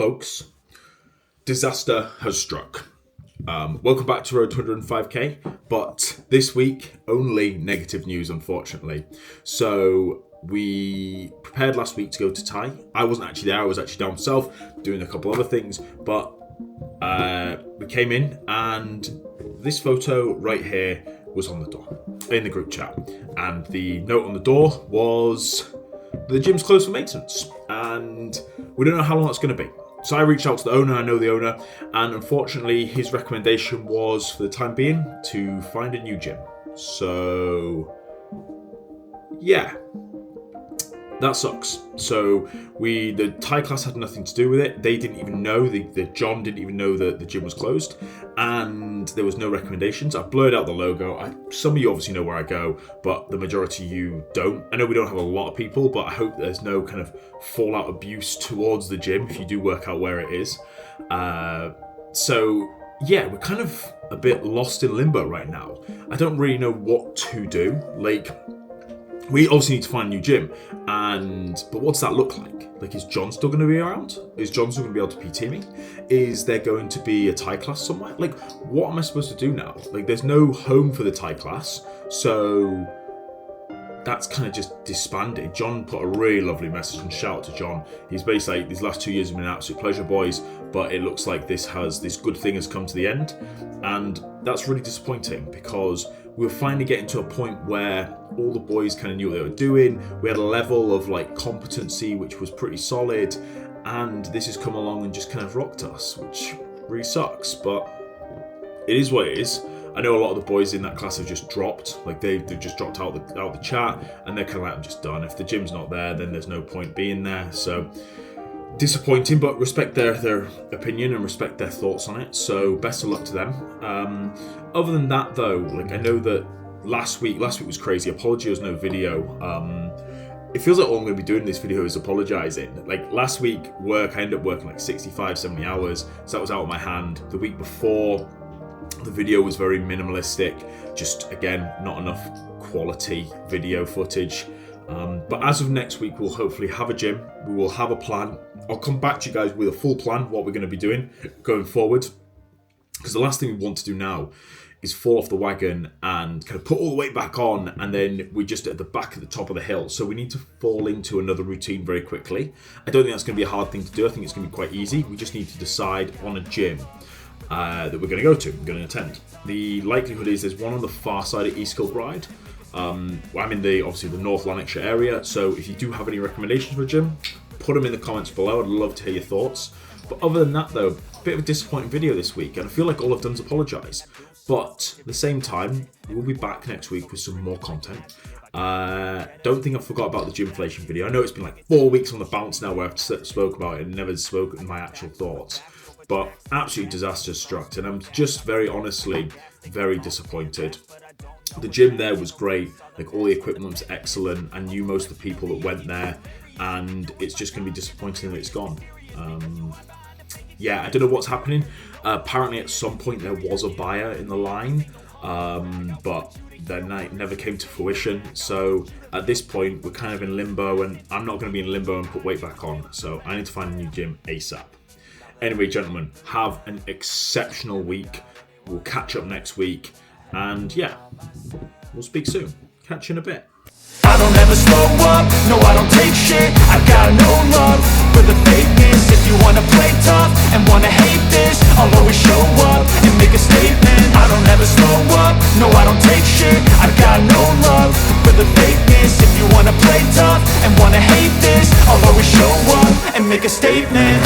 Folks, disaster has struck. Welcome back to Road to 105k, but this week only negative news, unfortunately. So we prepared last week to go to Thai. I wasn't actually there, I was actually down south doing a couple other things, but we came in and this photo right here was on the door in the group chat, and the note on the door was the gym's closed for maintenance and we don't know how long it's going to be. So I reached out to the owner, I know the owner, and unfortunately his recommendation was, for the time being, to find a new gym. So yeah, that sucks. So the Thai class had nothing to do with it. They didn't even know, John didn't even know that the gym was closed, and there was no recommendations. I blurred out the logo. Some of you obviously know where I go, but the majority of you don't. I know we don't have a lot of people, but I hope there's no kind of fallout abuse towards the gym if you do work out where it is. So yeah, we're kind of a bit lost in limbo right now. I don't really know what to do. We obviously need to find a new gym, but what does that look like? Is John still going to be around? Is John still going to be able to PT me? Is there going to be a Thai class somewhere? What am I supposed to do now? There's no home for the Thai class, so that's kind of just disbanded. John put a really lovely message, and shout out to John. He's basically these last 2 years have been an absolute pleasure, boys, but it looks like this good thing has come to the end, and that's really disappointing because we were finally getting to a point where all the boys kind of knew what they were doing. We had a level of competency which was pretty solid, and this has come along and just kind of rocked us, which really sucks, but it is what it is. I know a lot of the boys in that class have just dropped. They've just dropped out the chat, and they're kind of I'm just done. If the gym's not there, then there's no point being there. So disappointing, but respect their opinion and respect their thoughts on it. So best of luck to them. Other than that, though, I know that last week was crazy. Apology, there was no video. It feels like all I'm going to be doing in this video is apologising. Last week, I ended up working 65, 70 hours, so that was out of my hand. The week before, the video was very minimalistic, just again, not enough quality video footage. But as of next week, we'll hopefully have a gym. We will have a plan. I'll come back to you guys with a full plan, what we're going to be doing going forward. Because the last thing we want to do now is fall off the wagon and kind of put all the weight back on, and then we're just at the back of the top of the hill. So we need to fall into another routine very quickly. I don't think that's going to be a hard thing to do. I think it's going to be quite easy. We just need to decide on a gym that we're going to go to, we're going to attend. The likelihood is there's one on the far side of East Kilbride. I'm in the North Lanarkshire area, so if you do have any recommendations for a gym, put them in the comments below. I'd love to hear your thoughts. But other than that, though, a bit of a disappointing video this week, and I feel like all I've done is apologise. But at the same time, we'll be back next week with some more content. Don't think I forgot about the gymflation video. I know it's been 4 weeks on the bounce now where I've spoke about it and never spoken my actual thoughts. But absolute disaster struck, and I'm just very honestly very disappointed. The gym there was great, all the equipment was excellent. I knew most of the people that went there, and it's just going to be disappointing that it's gone. Yeah, I don't know what's happening. Apparently at some point there was a buyer in the line, but that night never came to fruition. So at this point we're kind of in limbo, and I'm not going to be in limbo and put weight back on. So I need to find a new gym ASAP. Anyway, gentlemen, have an exceptional week. We'll catch up next week. And yeah, we'll speak soon. Catch you in a bit. I don't ever slow up, no I don't take shit. I've got no love for the fakeness. If you wanna play tough and wanna hate this, I'll always show up and make a statement. I don't ever slow up, no I don't take shit. I've got no love for the fakeness. If you wanna play tough and wanna hate this, I'll always show up and make a statement.